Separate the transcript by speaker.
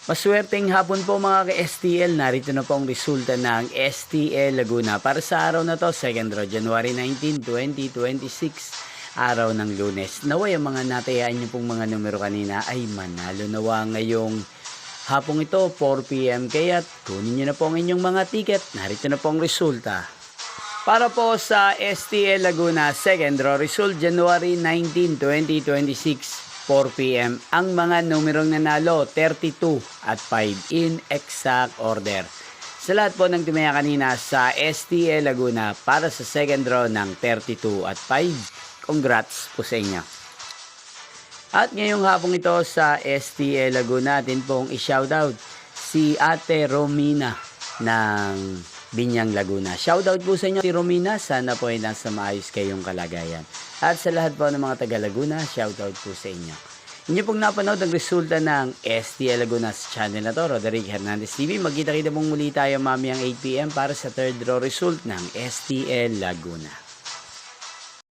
Speaker 1: Maswerteng hapon po mga ka-STL. Narito na po ang resulta ng STL Laguna para sa araw na to, 2nd January 19, 2026, araw ng Lunes. Naway ang mga natayaan niyo pong mga numero kanina ay manalo nawa ngayong hapong ito, 4 PM. Kaya't kunin niyo na po ang inyong mga ticket. Narito na po ang resulta. Para po sa STL Laguna, 2nd result, January 19, 2026. 4 PM. Ang mga numerong nanalo, 32 at 5 in exact order. Sa lahat po ng tumaya kanina sa STL Laguna para sa second draw ng 32 at 5, congrats po sa inyo. At ngayong hapong ito sa STL Laguna, atin pong i-shoutout si Ate Romina ng Binyang Laguna. Shoutout po sa inyo, Ate Romina. Sana po ay nasa maayos kayong kalagayan. At sa lahat po ng mga taga Laguna, shoutout po sa inyo. Inyo pong napanood ang resulta ng STL Laguna sa channel na to, Roderick Hernandez TV. Magkita-kita pong muli tayo mamayang 8 PM para sa third draw result ng STL Laguna.